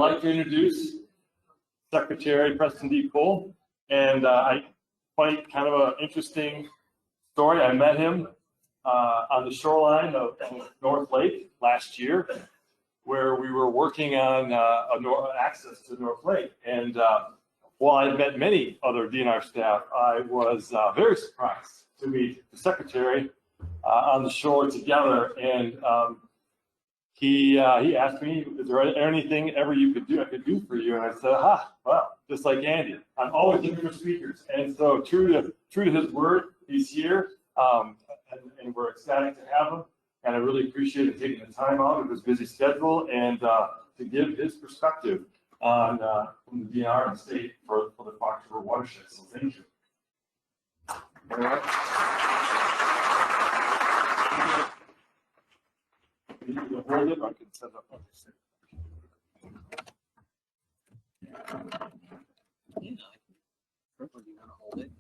I'd like to introduce Secretary Preston Cole, and I find kind of an interesting story. I met him on the shoreline of North Lake last year, where we were working on access to North Lake. And while I met many other DNR staff, I was very surprised to meet the Secretary on the shore together. And he asked me, "Is there anything ever I could do for you?" And I said, well, just like Andy, I'm always looking for speakers. And so true to his word, he's here, and we're ecstatic to have him. And I really appreciate him taking the time out of his busy schedule and to give his perspective on from the DNR and state for the Fox River watershed. So thank you. All right. You can hold it, or I can set it up on this. You want to hold it and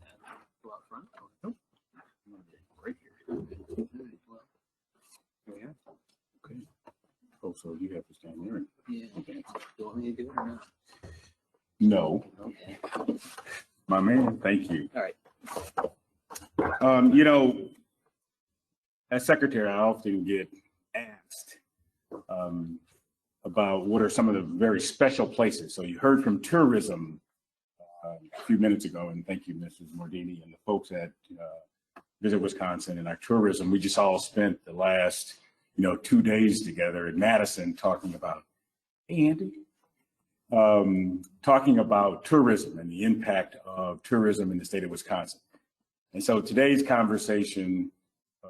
go out front? Nope. Right here. Well, yeah. Okay. Oh, so you have to stand there. Yeah. Okay. Do you want me to do it or not? No. Okay. My man, thank you. All right. As secretary, I often get asked about what are some of the very special places. So you heard from tourism a few minutes ago, and thank you, Mrs. Mordini, and the folks at Visit Wisconsin and our tourism. We just all spent the last 2 days together in Madison talking about, hey, Andy, talking about tourism and the impact of tourism in the state of Wisconsin. And so today's conversation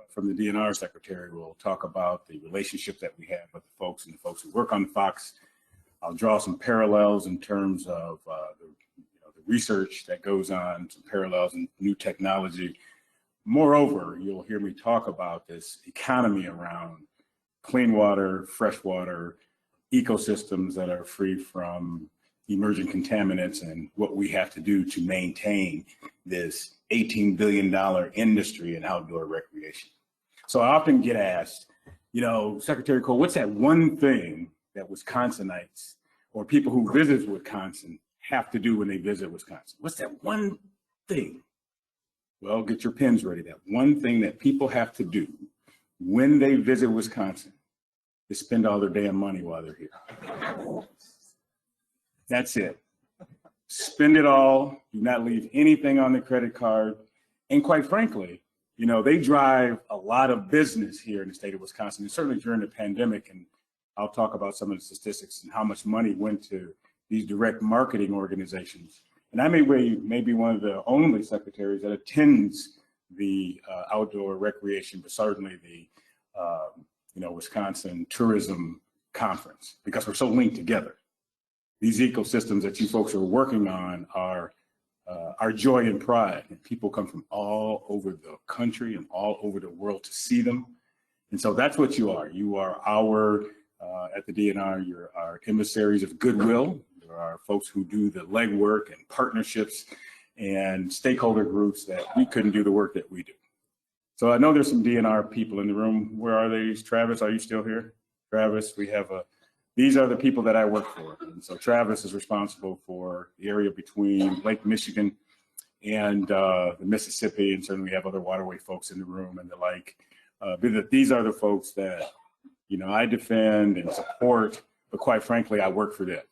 from the DNR secretary will talk about the relationship that we have with the folks and the folks who work on the Fox. I'll draw some parallels in terms of the research that goes on, some parallels in new technology. Moreover, you'll hear me talk about this economy around clean water, fresh water, ecosystems that are free from emerging contaminants, and what we have to do to maintain this $18 billion industry in outdoor recreation. So I often get asked, Secretary Cole, what's that one thing that Wisconsinites or people who visit Wisconsin have to do when they visit Wisconsin? What's that one thing? Well, get your pens ready. That one thing that people have to do when they visit Wisconsin is spend all their damn money while they're here. That's it. Spend it all. Do not leave anything on the credit card. And quite frankly, they drive a lot of business here in the state of Wisconsin, and certainly during the pandemic. And I'll talk about some of the statistics and how much money went to these direct marketing organizations. And I may be one of the only secretaries that attends the outdoor recreation, but certainly the Wisconsin Tourism Conference, because we're so linked together. These ecosystems that you folks are working on are our joy and pride. And people come from all over the country and all over the world to see them. And so that's what you are. You are our, at the DNR, you're our emissaries of goodwill. There are folks who do the legwork and partnerships and stakeholder groups that we couldn't do the work that we do. So I know there's some DNR people in the room. Where are they? Travis, are you still here? Travis, these are the people that I work for. And so Travis is responsible for the area between Lake Michigan and the Mississippi, and certainly we have other waterway folks in the room and the like. These are the folks that, I defend and support, but quite frankly, I work for them.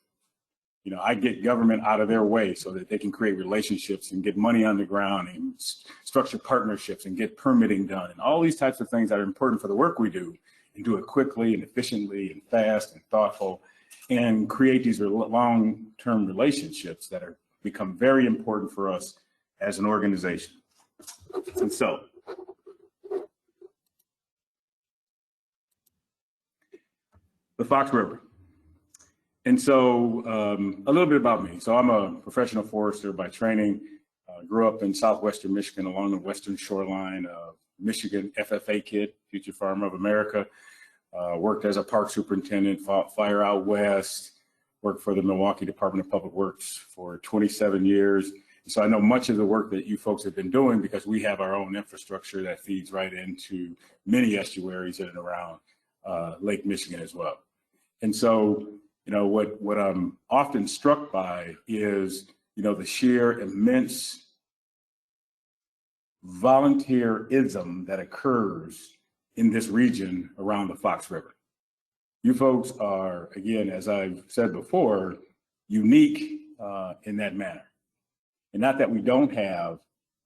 I get government out of their way so that they can create relationships and get money on the ground and structure partnerships and get permitting done and all these types of things that are important for the work we do, and do it quickly and efficiently and fast and thoughtful, and create these long-term relationships that become very important for us as an organization. And so, the Fox River. And so a little bit about me. So I'm a professional forester by training. Grew up in southwestern Michigan along the western shoreline of Michigan, FFA kid, Future Farmer of America. Worked as a park superintendent, fought fire out west, worked for the Milwaukee Department of Public Works for 27 years. And so I know much of the work that you folks have been doing because we have our own infrastructure that feeds right into many estuaries in and around Lake Michigan as well. And so what I'm often struck by is, the sheer immense volunteerism that occurs in this region around the Fox River. You folks are, again, as I've said before, unique in that manner. And not that we don't have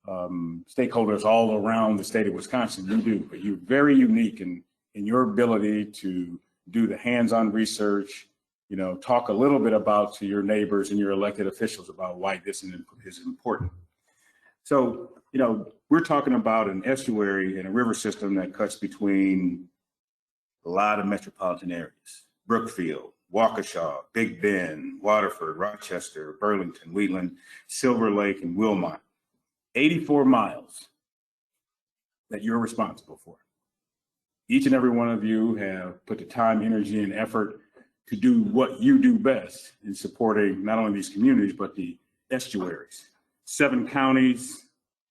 stakeholders all around the state of Wisconsin, you do, but you're very unique in your ability to do the hands-on research, talk a little bit about to your neighbors and your elected officials about why this is important. So, we're talking about an estuary and a river system that cuts between a lot of metropolitan areas: Brookfield, Waukesha, Big Bend, Waterford, Rochester, Burlington, Wheatland, Silver Lake, and Wilmot. 84 miles that you're responsible for. Each and every one of you have put the time, energy, and effort to do what you do best in supporting not only these communities, but the estuaries. 7 counties,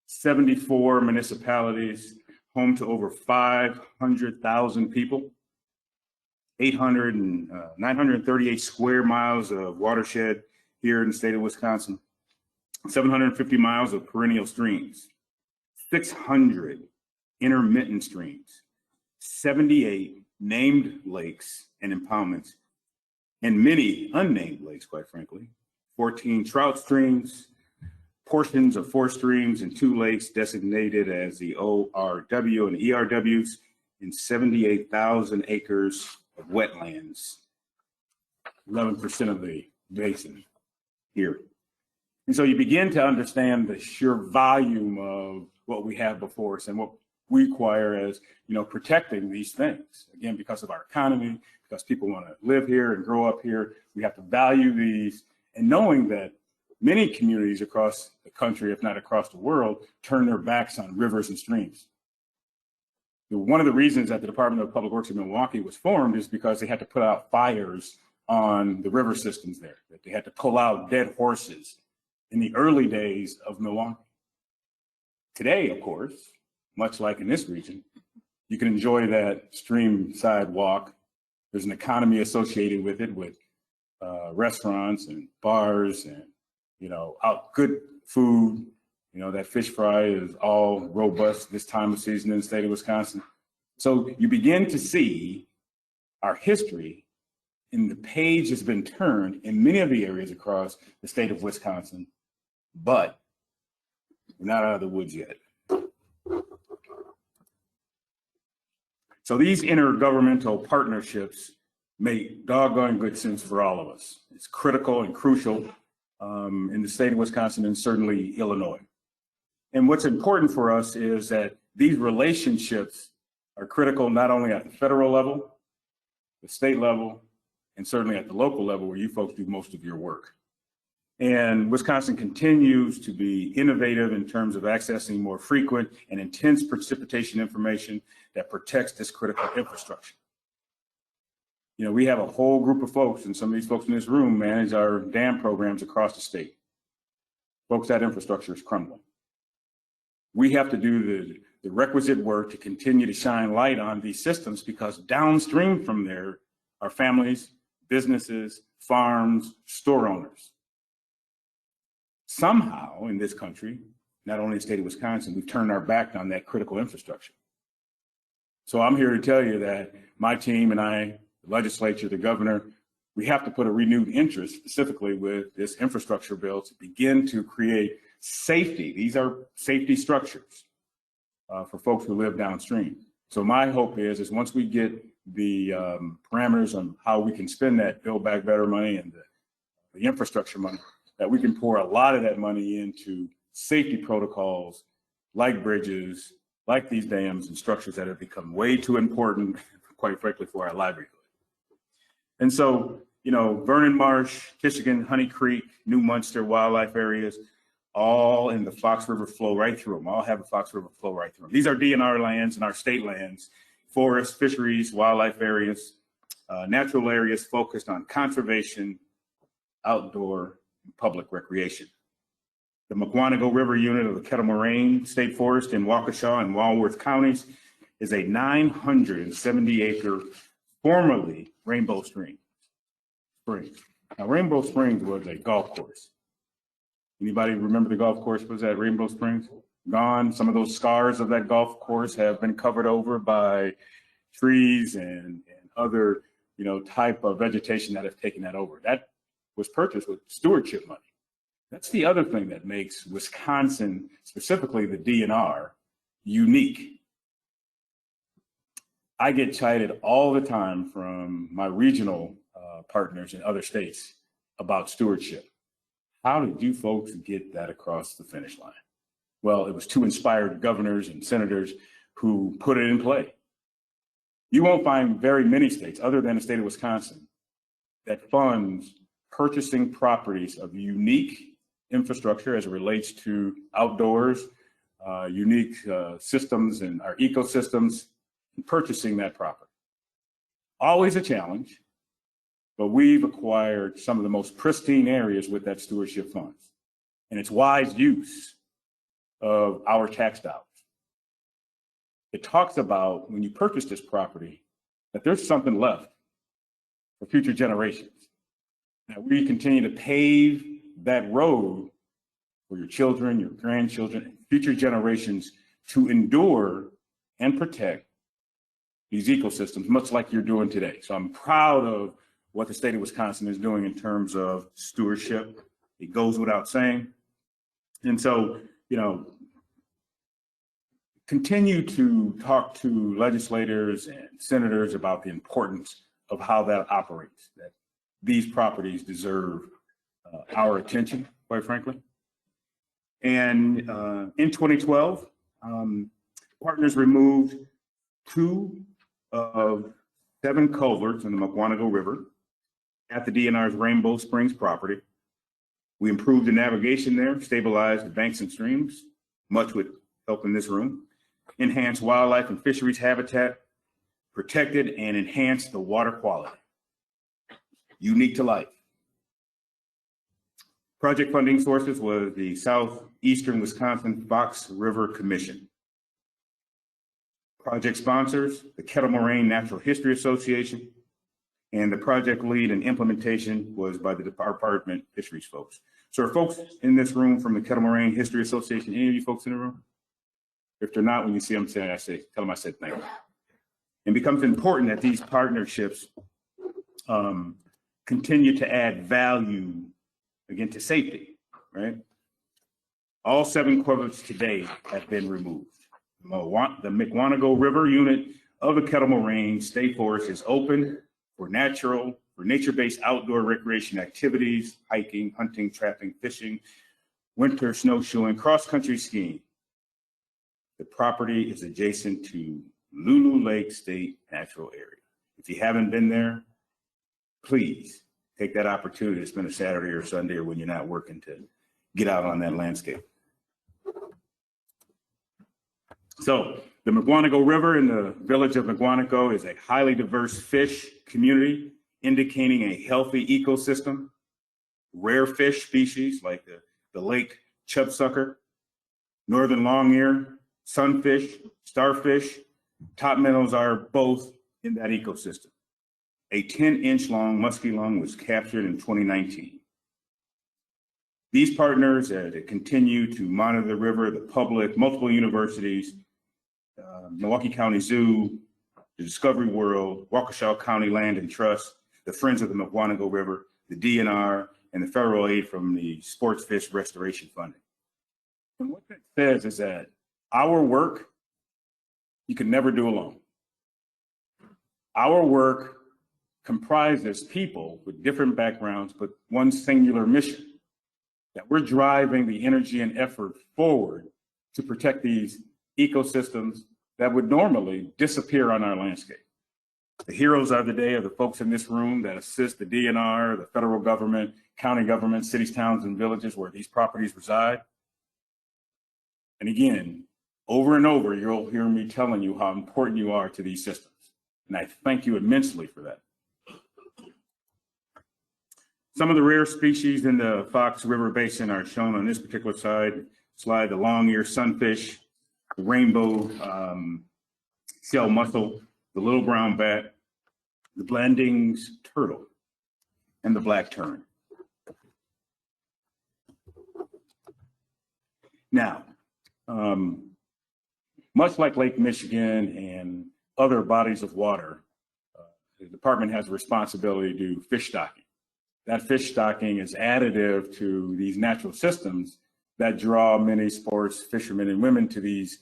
74 municipalities, home to over 500,000 people, 938 square miles of watershed here in the state of Wisconsin, 750 miles of perennial streams, 600 intermittent streams, 78 named lakes and impoundments, and many unnamed lakes, quite frankly, 14 trout streams, portions of 4 streams and 2 lakes designated as the ORW and ERWs, and 78,000 acres of wetlands, 11% of the basin here. And so you begin to understand the sheer volume of what we have before us and what we require as, protecting these things. Again, because of our economy, because people want to live here and grow up here, we have to value these, and knowing that many communities across the country, if not across the world, turn their backs on rivers and streams. One of the reasons that the Department of Public Works in Milwaukee was formed is because they had to put out fires on the river systems there, that they had to pull out dead horses in the early days of Milwaukee. Today, of course, much like in this region, you can enjoy that stream side walk. There's an economy associated with it, with restaurants and bars and, out good food. That fish fry is all robust this time of season in the state of Wisconsin. So you begin to see our history, and the page has been turned in many of the areas across the state of Wisconsin, but we're not out of the woods yet. So these intergovernmental partnerships make doggone good sense for all of us. It's critical and crucial in the state of Wisconsin and certainly Illinois. And what's important for us is that these relationships are critical not only at the federal level, the state level, and certainly at the local level where you folks do most of your work. And Wisconsin continues to be innovative in terms of accessing more frequent and intense precipitation information that protects this critical infrastructure. We have a whole group of folks, and some of these folks in this room manage our dam programs across the state. Folks, that infrastructure is crumbling. We have to do the requisite work to continue to shine light on these systems, because downstream from there are families, businesses, farms, store owners. Somehow in this country, not only the state of Wisconsin, we've turned our back on that critical infrastructure. So I'm here to tell you that my team and I, the legislature, the governor, we have to put a renewed interest specifically with this infrastructure bill to begin to create safety. These are safety structures for folks who live downstream. So my hope is once we get the parameters on how we can spend that Build Back Better money and the infrastructure money, that we can pour a lot of that money into safety protocols like bridges, like these dams and structures that have become way too important, quite frankly, for our livelihood. And so, Vernon Marsh, Kishigan, Honey Creek, New Munster wildlife areas, all in the Fox River flow right through them, all have a Fox River flow right through them. These are DNR lands and our state lands, forests, fisheries, wildlife areas, natural areas focused on conservation, outdoor, and public recreation. The Mukwonago River unit of the Kettle Moraine State Forest in Waukesha and Walworth counties is a 970-acre, formerly rainbow stream. Springs. Now, Rainbow Springs was a golf course. Anybody remember the golf course was at Rainbow Springs? Gone. Some of those scars of that golf course have been covered over by trees and other, type of vegetation that have taken that over. That was purchased with stewardship money. That's the other thing that makes Wisconsin, specifically the DNR, unique. I get chided all the time from my regional partners in other states about stewardship. How did you folks get that across the finish line? Well, it was two inspired governors and senators who put it in play. You won't find very many states, other than the state of Wisconsin, that funds purchasing properties of unique infrastructure as it relates to outdoors, unique systems and our ecosystems, and purchasing that property. Always a challenge, but we've acquired some of the most pristine areas with that stewardship funds. And it's wise use of our tax dollars. It talks about when you purchase this property, that there's something left for future generations. Now we continue to pave that road for your children, your grandchildren, and future generations to endure and protect these ecosystems, much like you're doing today. So I'm proud of what the state of Wisconsin is doing in terms of stewardship. It goes without saying. And so, continue to talk to legislators and senators about the importance of how that operates, that these properties deserve our attention, quite frankly. And in 2012, partners removed 2 of 7 culverts in the Mukwonago River at the DNR's Rainbow Springs property. We improved the navigation there, stabilized the banks and streams, much with help in this room, enhanced wildlife and fisheries habitat, protected and enhanced the water quality. Unique to life. Project funding sources was the Southeastern Wisconsin Fox River Commission. Project sponsors, the Kettle Moraine Natural History Association, and the project lead and implementation was by the Department of Fisheries folks. So are folks in this room from the Kettle Moraine History Association, any of you folks in the room? If they're not, when you see them, tell them I said thank you. It becomes important that these partnerships continue to add value, again, to safety, right? All 7 culverts today have been removed. The Mukwonago River unit of the Kettle Moraine State Forest is open for nature-based outdoor recreation activities, hiking, hunting, trapping, fishing, winter snowshoeing, cross-country skiing. The property is adjacent to Lulu Lake State Natural Area. If you haven't been there, please take that opportunity to spend a Saturday or Sunday or when you're not working to get out on that landscape. So the Mukwonago River in the village of Mukwonago is a highly diverse fish community, indicating a healthy ecosystem. Rare fish species like the lake chubsucker, northern longear, sunfish, starfish, top minnows are both in that ecosystem. A 10-inch long musky lung was captured in 2019. These partners continue to monitor the river, the public, multiple universities, Milwaukee County Zoo, the Discovery World, Waukesha County Land and Trust, the Friends of the Mukwonago River, the DNR, and the federal aid from the Sports Fish Restoration Funding. And what that says is that our work, you can never do alone. Our work comprises people with different backgrounds, but one singular mission, that we're driving the energy and effort forward to protect these ecosystems that would normally disappear on our landscape. The heroes of the day are the folks in this room that assist the DNR, the federal government, county government, cities, towns, and villages where these properties reside. And again, over and over, you'll hear me telling you how important you are to these systems. And I thank you immensely for that. Some of the rare species in the Fox River Basin are shown on this particular slide, the long-eared sunfish, the rainbow shell mussel, the little brown bat, the Blanding's turtle. and the black tern. Now, much like Lake Michigan and other bodies of water, the department has a responsibility to do fish stocking. That fish stocking is additive to these natural systems that draw many sports fishermen and women to these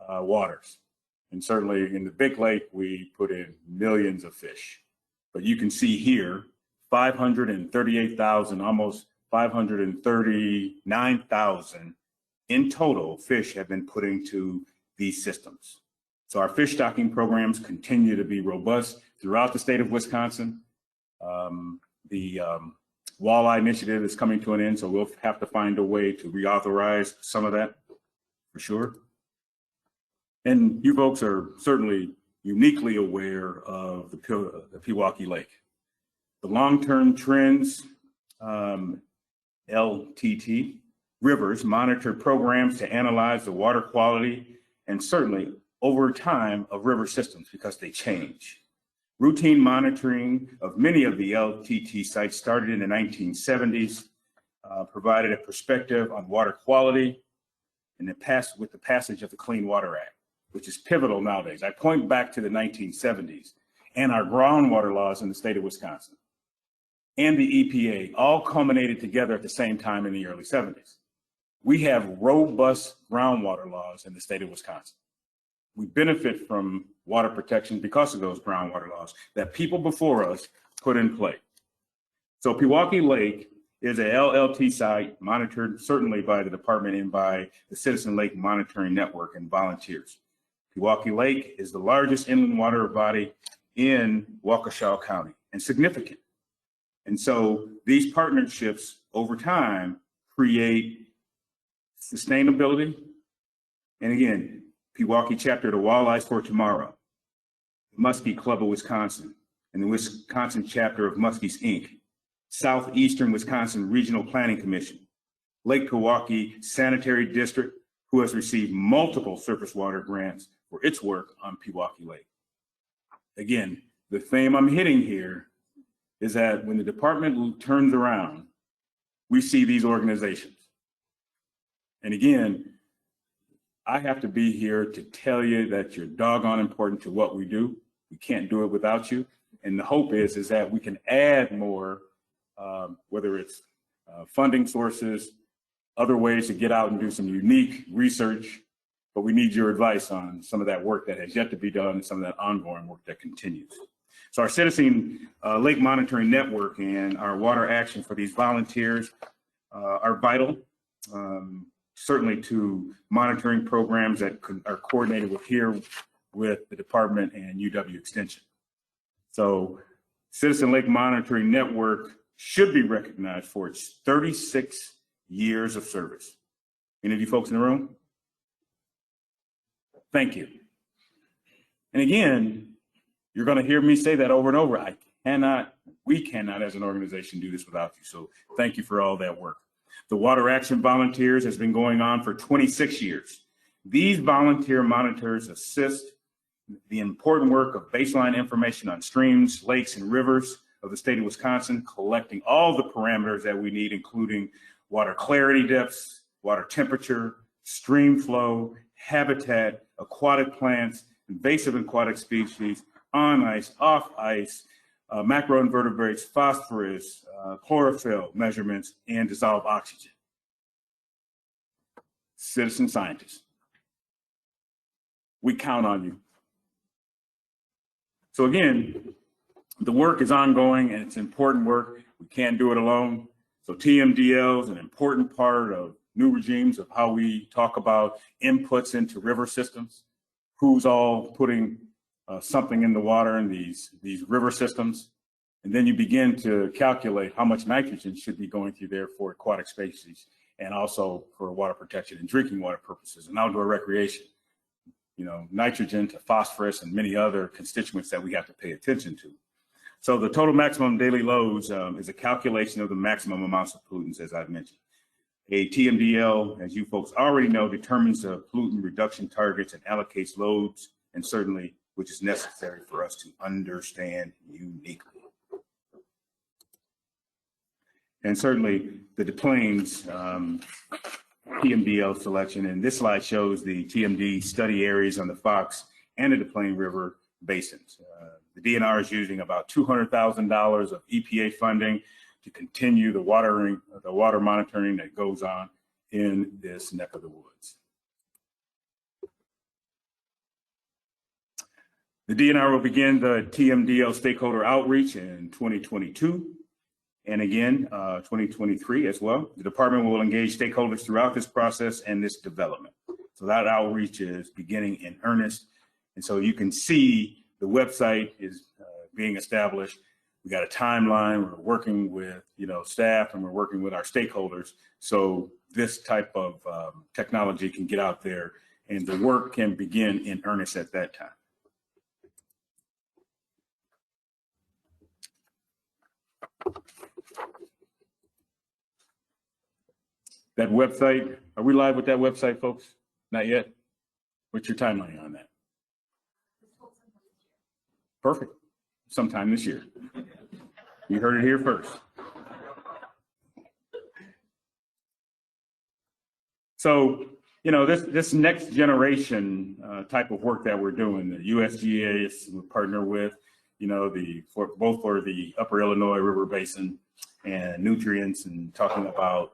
waters. And certainly in the Big Lake, we put in millions of fish. But you can see here, 538,000, almost 539,000 in total fish have been put into these systems. So our fish stocking programs continue to be robust throughout the state of Wisconsin. The walleye initiative is coming to an end, so we'll have to find a way to reauthorize some of that for sure. And you folks are certainly uniquely aware of the Pewaukee Lake. The long-term trends, LTT, Rivers monitor programs to analyze the water quality and certainly over time of river systems because they change. Routine monitoring of many of the LTT sites started in the 1970s, provided a perspective on water quality and with the passage of the Clean Water Act, which is pivotal nowadays. I point back to the 1970s and our groundwater laws in the state of Wisconsin and the EPA all culminated together at the same time in the early 70s. We have robust groundwater laws in the state of Wisconsin. We benefit from water protection because of those groundwater laws that people before us put in play. So Pewaukee Lake is a LLT site monitored certainly by the department and by the Citizen Lake Monitoring Network and volunteers. Pewaukee Lake is the largest inland water body in Waukesha County and significant. And so these partnerships over time create sustainability. And again, Pewaukee chapter of the Walleyes for Tomorrow, Muskie Club of Wisconsin, and the Wisconsin chapter of Muskies Inc., Southeastern Wisconsin Regional Planning Commission, Lake Pewaukee Sanitary District, who has received multiple surface water grants for its work on Pewaukee Lake. Again, the theme I'm hitting here is that when the department turns around, we see these organizations. And again, I have to be here to tell you that you're doggone important to what we do. We can't do it without you. And the hope is that we can add more, whether it's funding sources, other ways to get out and do some unique research, but we need your advice on some of that work that has yet to be done and some of that ongoing work that continues. So our Citizen Lake Monitoring Network and our water action for these volunteers are vital. Certainly to monitoring programs that are coordinated with the department and UW Extension. So Citizen Lake Monitoring Network should be recognized for its 36 years of service. Any of you folks in the room? Thank you. And again, you're going to hear me say that over and over. We cannot as an organization do this without you. So thank you for all that work. The Water Action Volunteers has been going on for 26 years. These volunteer monitors assist the important work of baseline information on streams, lakes, and rivers of the state of Wisconsin, collecting all the parameters that we need, including water clarity depths, water temperature, stream flow, habitat, aquatic plants, invasive aquatic species, on ice, off ice, macroinvertebrates, phosphorus, chlorophyll measurements, and dissolved oxygen. Citizen scientists, we count on you. So again, the work is ongoing and it's important work. We can't do it alone. So Tmdl is an important part of new regimes of how we talk about inputs into river systems, who's all putting something in the water in these river systems. And then you begin to calculate how much nitrogen should be going through there for aquatic species and also for water protection and drinking water purposes and outdoor recreation. You know, nitrogen to phosphorus and many other constituents that we have to pay attention to. So the total maximum daily loads is a calculation of the maximum amounts of pollutants, as I've mentioned. A Tmdl, as you folks already know, determines the pollutant reduction targets and allocates loads, and certainly which is necessary for us to understand uniquely. and certainly the Des Plaines Tmdl selection. And this slide shows the TMD study areas on the Fox and the Des Plaines River basins. The DNR is using about $200,000 of EPA funding to continue the water monitoring that goes on in this neck of the woods. The DNR will begin the Tmdl stakeholder outreach in 2022 and again 2023 as well. The department will engage stakeholders throughout this process and this development. So that outreach is beginning in earnest. And so you can see the website is being established. We got a timeline. We're working with staff, and we're working with our stakeholders. So this type of technology can get out there, and the work can begin in earnest at that time. That website, are we live with that website, folks? Not yet? What's your timeline on that? Perfect. Sometime this year. You heard it here first. So, this next generation type of work that we're doing, the USGA is we partner with, both for the Upper Illinois River Basin and nutrients, and talking about,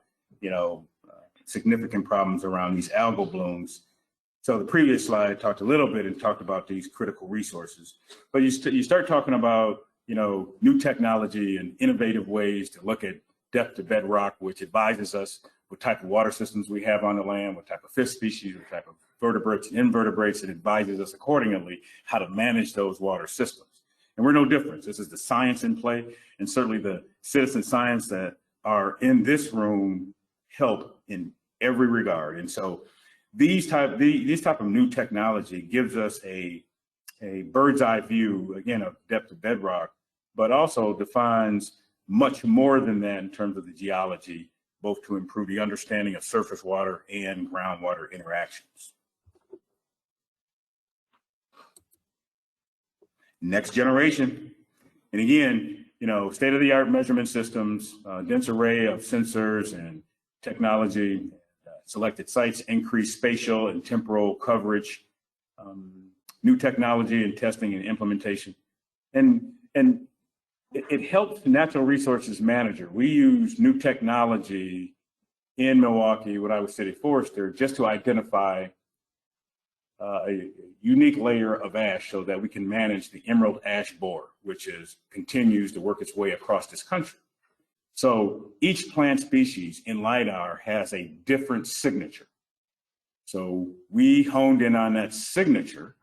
significant problems around these algal blooms. So the previous slide talked a little bit and talked about these critical resources, but you start talking about, new technology and innovative ways to look at depth to bedrock, which advises us what type of water systems we have on the land, what type of fish species, what type of vertebrates and invertebrates, and advises us accordingly how to manage those water systems. And we're no different. This is the science in play, and certainly the citizen science that are in this room help in every regard. And so these type of new technology gives us a bird's eye view, again, of depth of bedrock, but also defines much more than that in terms of the geology, both to improve the understanding of surface water and groundwater interactions. Next generation. And again, state-of-the-art measurement systems, dense array of sensors and technology, selected sites, increased spatial and temporal coverage, new technology and testing and implementation. And it helps the natural resources manager. We use new technology in Milwaukee, what I would say Forester, just to identify a unique layer of ash so that we can manage the emerald ash borer, which continues to work its way across this country. So each plant species in LIDAR has a different signature. So we honed in on that signature.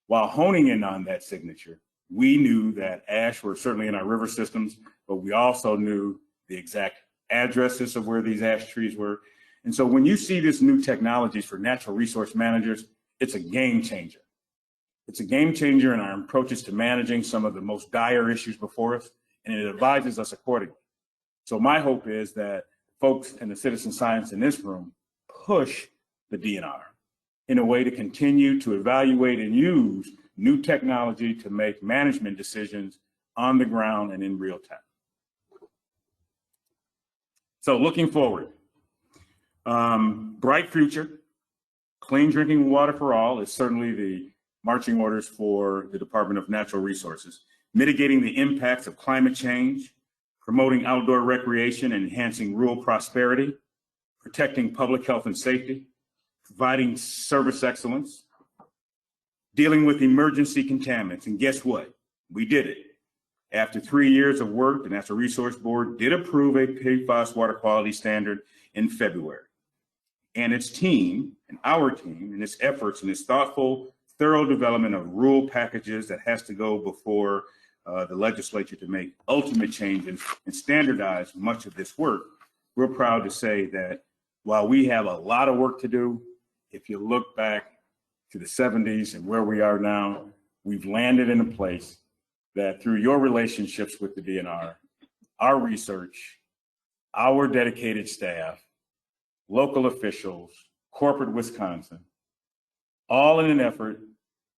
While honing in on that signature, we knew that ash were certainly in our river systems, but we also knew the exact addresses of where these ash trees were. And so when you see this new technologies for natural resource managers, it's a game changer. It's a game changer in our approaches to managing some of the most dire issues before us, and it advises us accordingly. So my hope is that folks in the citizen science in this room push the DNR in a way to continue to evaluate and use new technology to make management decisions on the ground and in real time. So looking forward, bright future, clean drinking water for all is certainly the marching orders for the Department of Natural Resources. Mitigating the impacts of climate change, promoting outdoor recreation and enhancing rural prosperity, protecting public health and safety, providing service excellence, dealing with emergency contaminants. And guess what? We did it. After 3 years of work, the Natural Resource Board did approve a PFAS water quality standard in February. And its team, and our team, and its efforts and its thoughtful, thorough development of rule packages that has to go before the legislature to make ultimate changes and standardize much of this work, we're proud to say that while we have a lot of work to do, if you look back to the 70s and where we are now, we've landed in a place that through your relationships with the DNR, our research, our dedicated staff, local officials, corporate Wisconsin, all in an effort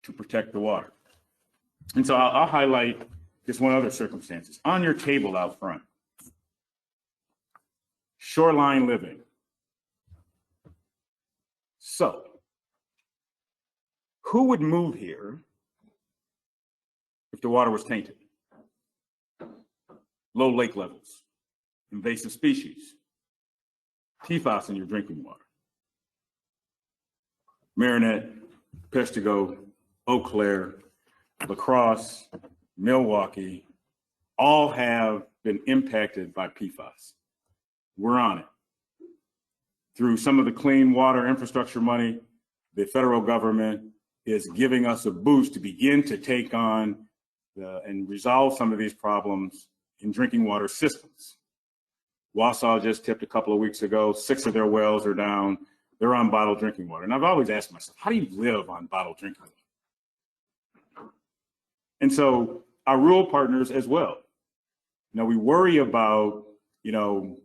to protect the water. And so I'll highlight just one other circumstances. On your table out front, shoreline living. So, who would move here if the water was tainted? Low lake levels, invasive species, PFAS in your drinking water. Marinette, Peshtigo, Eau Claire, La Crosse, Milwaukee, all have been impacted by PFAS. We're on it. Through some of the clean water infrastructure money, the federal government is giving us a boost to begin to take on and resolve some of these problems in drinking water systems. Wausau just tipped a couple of weeks ago, 6 of their wells are down. They're on bottled drinking water. And I've always asked myself, how do you live on bottled drinking water? And so our rural partners as well. We worry about,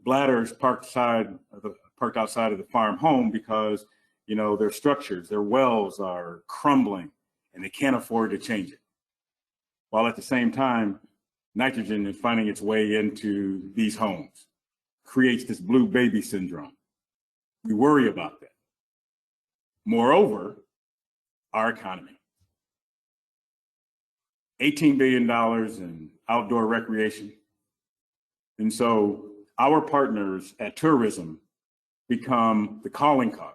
bladders parked outside of the farm home because, their structures, their wells are crumbling and they can't afford to change it. While at the same time, nitrogen is finding its way into these homes, creates this blue baby syndrome. We worry about that. Moreover, our economy. $18 billion in outdoor recreation. And so our partners at tourism become the calling card.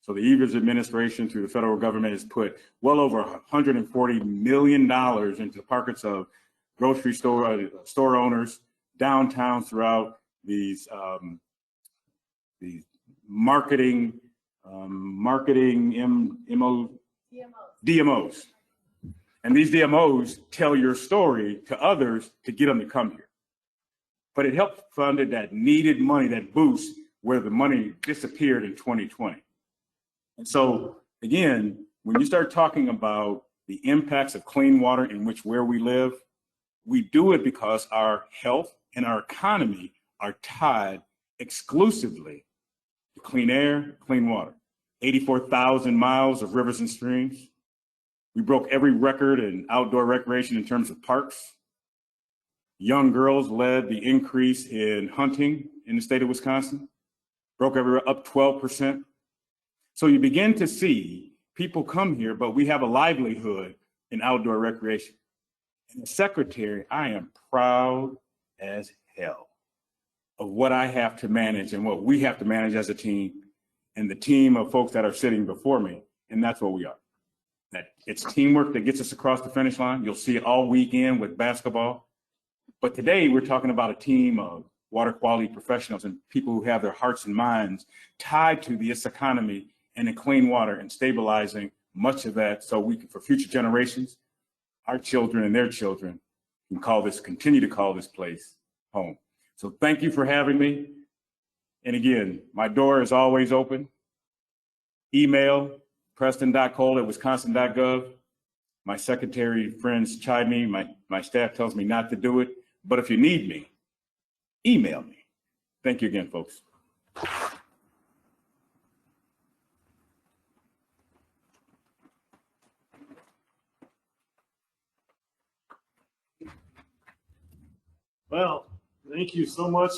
So the Evers administration through the federal government has put well over $140 million into the pockets of grocery store owners, downtown throughout these marketing DMOs. And these DMOs tell your story to others to get them to come here. But it helped funded that needed money, that boost, where the money disappeared in 2020. And so, again, when you start talking about the impacts of clean water in where we live, we do it because our health and our economy are tied exclusively to clean air, clean water. 84,000 miles of rivers and streams. We broke every record in outdoor recreation in terms of parks. Young girls led the increase in hunting in the state of Wisconsin, broke up 12%. So you begin to see people come here, but we have a livelihood in outdoor recreation. And as secretary, I am proud as hell of what I have to manage and what we have to manage as a team and the team of folks that are sitting before me. And that's what we are. That it's teamwork that gets us across the finish line. You'll see it all weekend with basketball. But today we're talking about a team of water quality professionals and people who have their hearts and minds tied to this economy and in clean water and stabilizing much of that so we can, for future generations, our children and their children can continue to call this place home. So thank you for having me. And again, my door is always open. Email preston.cole@wisconsin.gov. My secretary friends chide me, my staff tells me not to do it, but if you need me, email me. Thank you again, folks. Well, thank you so much,